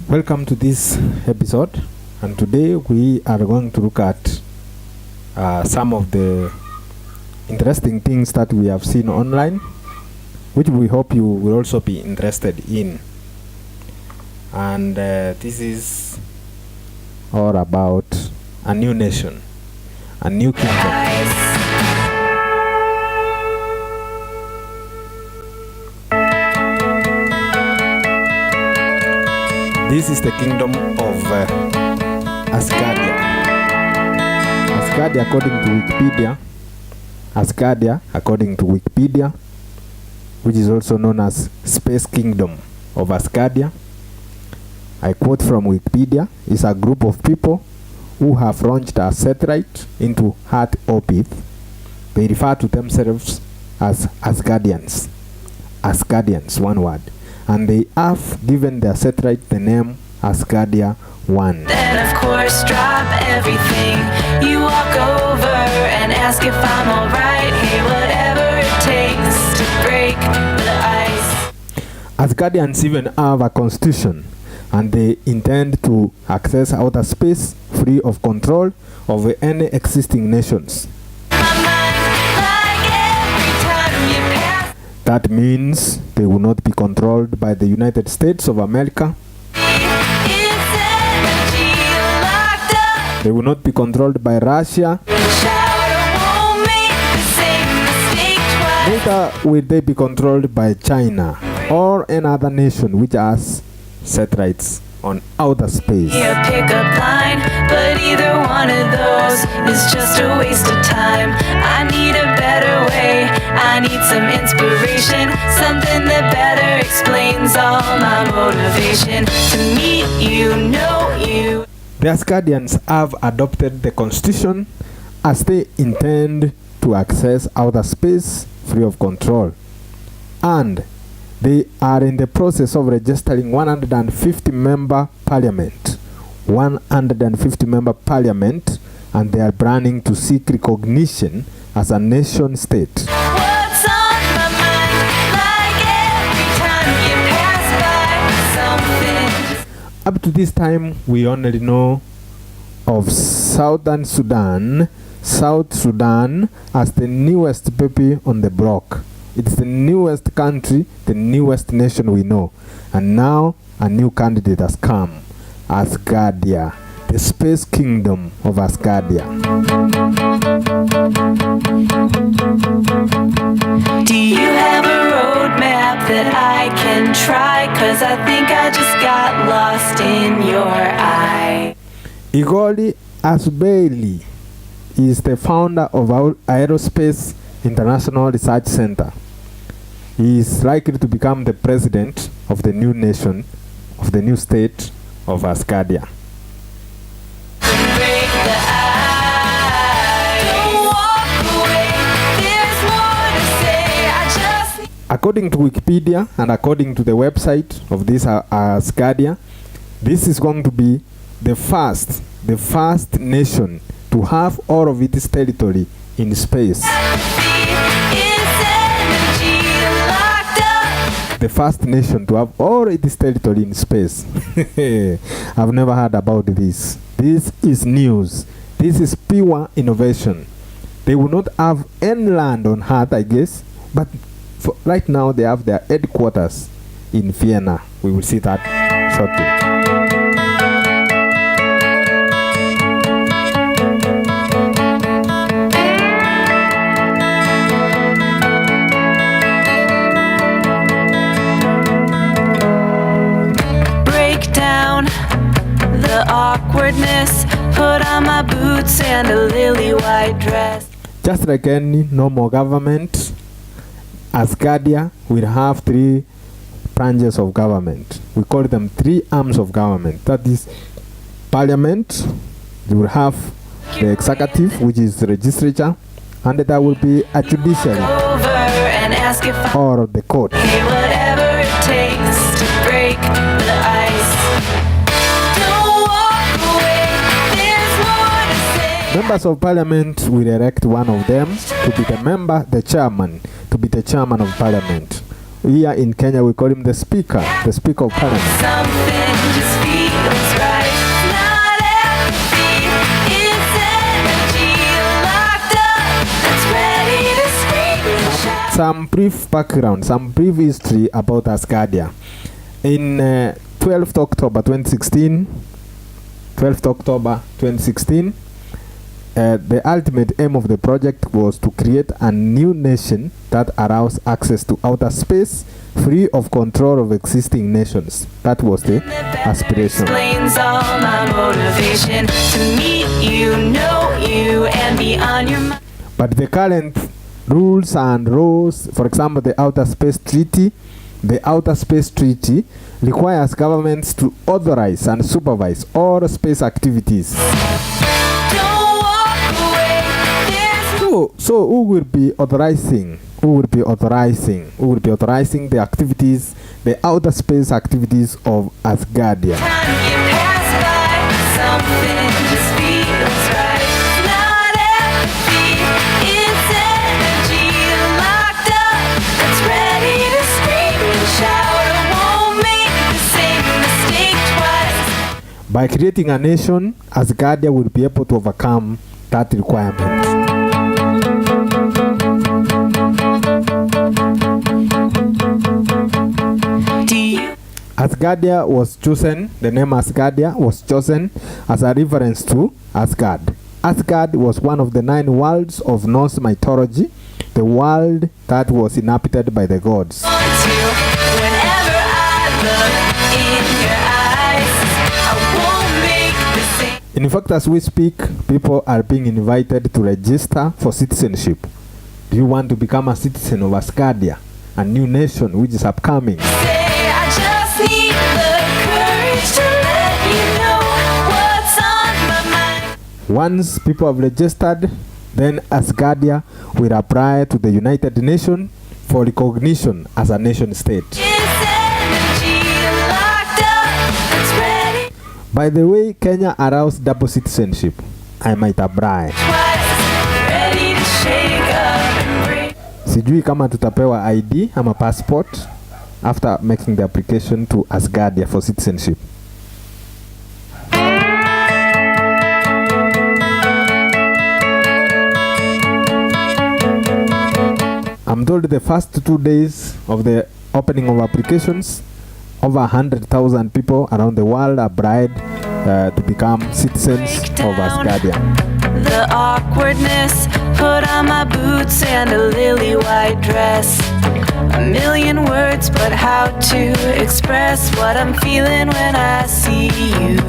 Welcome to this episode, and today we are going to look at some of the interesting things that we have seen online, which we hope you will also be interested in. And this is all about a new nation, a new kingdom. This is the kingdom of Asgardia. Asgardia, according to Wikipedia, which is also known as Space Kingdom of Asgardia. I quote from Wikipedia, is a group of people who have launched a satellite into Earth orbit. They refer to themselves as Asgardians. Asgardians, one word. And they have given their satellite the name Asgardia 1. Then of course drop everything. You walk over and ask if I'm alright. Hey, whatever it takes to break the ice. Asgardians even have a constitution, and they intend to access outer space free of control over any existing nations. That means they will not be controlled by the United States of America. They will not be controlled by Russia. Neither will they be controlled by China or any other nation which has satellites on outer space. Yeah, pick up line, but either one of those is just a waste of time. I need a better way. I need some inspiration, something that better explains all my motivation to meet you, know you. The Asgardians have adopted the constitution as they intend to access outer space free of control, and they are in the process of registering 150-member parliament. 150-member parliament, and they are planning to seek recognition as a nation state. What's on my mind? Like every time you pass by something. Up to this time, we only know of South Sudan as the newest baby on the block. It's the newest country, the newest nation we know. And now a new candidate has come. Asgardia, the Space Kingdom of Asgardia. Do you have a roadmap that I can try? 'Cause I think I just got lost in your eye. Igoli Asbeli is the founder of our Aerospace International Research Center. He is likely to become the president of the new nation, of the new state of Asgardia. Break the ice. Don't walk away. There's more to say. I just According to Wikipedia and according to the website of this Asgardia, this is going to be the first nation to have all of its territory in space. The first nation to have all its territory in space. I've never heard about this. This is news. This is pure innovation. They will not have any land on Earth, I guess, but right now they have their headquarters in Vienna. We will see that shortly. The awkwardness, put on my boots and a lily white dress. Just like any normal government, Asgardia will have 3 branches of government. We call them 3 arms of government. That is parliament, you will have the executive, which is the legislature, and there will be a judiciary or the court. Hey, whatever it takes to break the ice. Members of parliament will elect one of them to be the chairman of parliament. Here in Kenya we call him the speaker of parliament. Something just feels some brief background, some brief history about Asgardia. In 12th October 2016, the ultimate aim of the project was to create a new nation that allows access to outer space, free of control of existing nations. That was the aspiration. Explains all my motivation to meet you, know you, and be on your mind. But the current rules and laws, for example, the Outer Space Treaty requires governments to authorize and supervise all space activities. So who will be authorizing the activities, the outer space activities of Asgardia? By creating a nation, Asgardia will be able to overcome that requirement. Asgardia was chosen, the name Asgardia was chosen as a reference to Asgard. Asgard was one of the 9 worlds of Norse mythology, the world that was inhabited by the gods. In fact, as we speak, people are being invited to register for citizenship. Do you want to become a citizen of Asgardia, a new nation which is upcoming? Once people have registered, then Asgardia will apply to the United Nations for recognition as a nation state. By the way, Kenya allows double citizenship. I might apply. Sijui kama tutapewa ID ama passport after making the application to Asgardia for citizenship. I'm told the first 2 days of the opening of applications, over 100,000 people around the world applied to become citizens of Asgardia. The awkwardness, put on my boots and a lily white dress. A million words, but how to express what I'm feeling when I see you.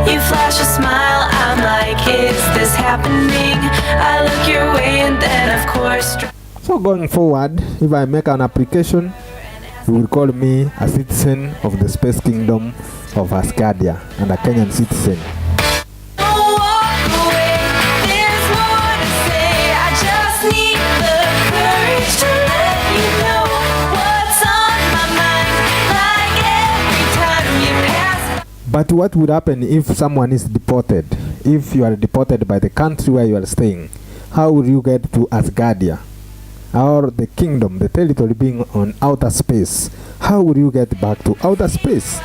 You flash a smile, I'm like, is this happening? I look your way and then of course. So going forward, if I make an application, you will call me a citizen of the Space Kingdom of Asgardia and a Kenyan citizen. But what would happen if someone is deported? If you are deported by the country where you are staying, how will you get to Asgardia? Or the kingdom, the territory being on outer space? How will you get back to outer space?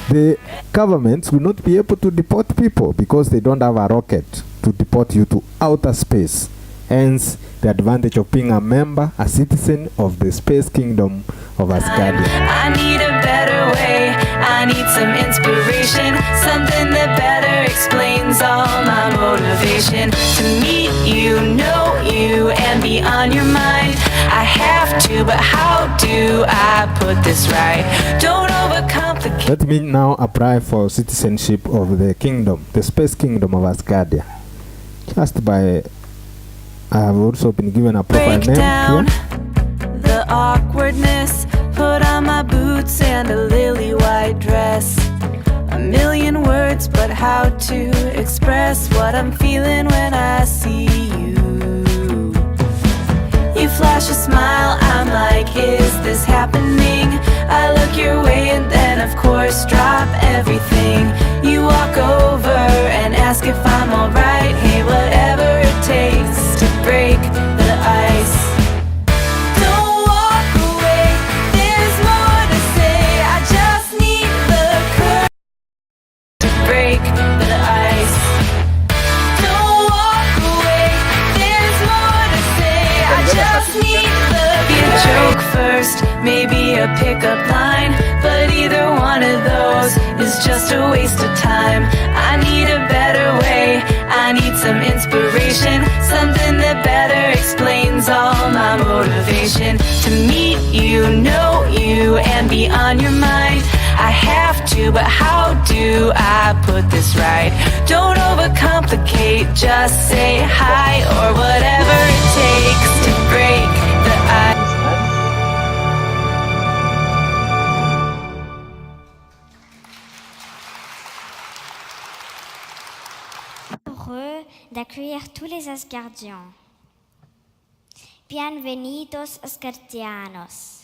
The governments will not be able to deport people because they don't have a rocket to deport you to outer space. Hence, the advantage of being a member, a citizen of the Space Kingdom of Asgardia. I need a better way. I need some inspiration, something that better explains all my motivation. To meet you, know you, and be on your mind. I have to, but how do I put this right? Don't overcomplicate. Let me now apply for citizenship of the kingdom, the Space Kingdom of Asgardia. Just by I have also been given a profile name here. The awkwardness, put on my boots and a lily white dress. A million words, but how to express what I'm feeling when I see you. You flash a smile, I'm like, is this happening? I look your way and then of course drop everything. You walk over and ask if I'm alright. Hey, whatever it takes to break the ice. Don't walk away, there's more to say. I just need the courage to break the ice. Don't walk away, there's more to say. I just pickup line, but either one of those is just a waste of time. I need a better way, I need some inspiration, something that better explains all my motivation. To meet you, know you, and be on your mind, I have to, but how do I put this right? Don't overcomplicate, just say hi, or whatever it takes to break the ice. Heureux d'accueillir tous les Asgardiens. Bienvenidos Asgardianos.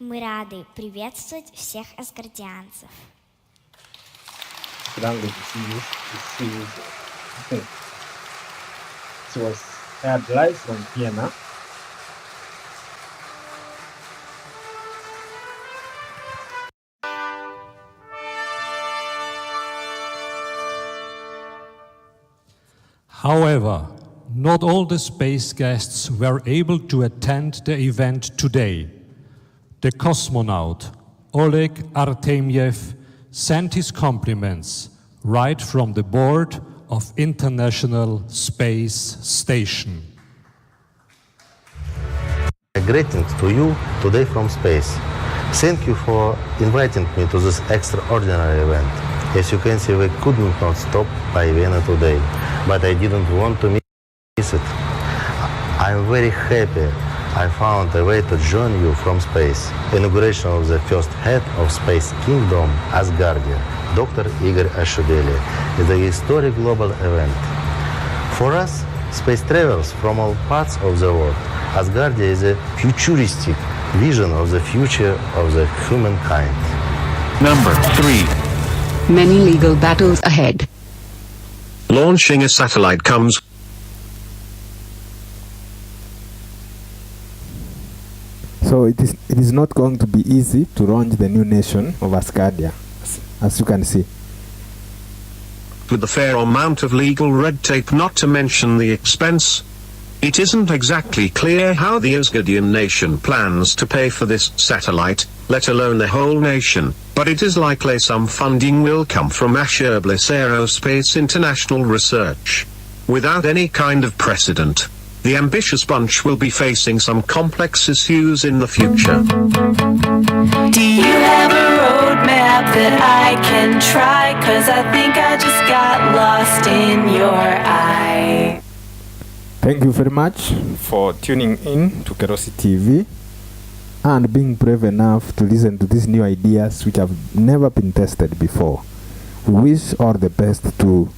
Мы рады приветствовать всех асгардианцев. Language It was advice from Vienna. However, not all the space guests were able to attend the event today. The cosmonaut, Oleg Artemyev, sent his compliments right from the board of International Space Station. Greetings to you today from space. Thank you for inviting me to this extraordinary event. As you can see, we couldn't not stop by Vienna today, but I didn't want to miss it. I'm very happy I found a way to join you from space. Inauguration of the first head of Space Kingdom, Asgardia, Dr. Igor Ashubeli, is a historic global event. For us, space travelers from all parts of the world, Asgardia is a futuristic vision of the future of the humankind. Number 3. Many legal battles ahead. Launching a satellite comes So it is not going to be easy to launch the new nation of Asgardia, as you can see. with a fair amount of legal red tape, not to mention the expense. It isn't exactly clear how the Asgardian nation plans to pay for this satellite, let alone the whole nation, but it is likely some funding will come from Asgardia Aerospace International Research. Without any kind of precedent, the ambitious bunch will be facing some complex issues in the future. Do you have a roadmap that I can try? 'Cause I think I just got lost in your eye. Thank you very much for tuning in to Kerosi TV and being brave enough to listen to these new ideas which have never been tested before. We wish all the best to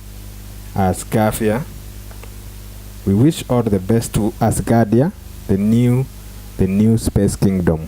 Asgardia. We wish all the best to Asgardia, the new Space Kingdom.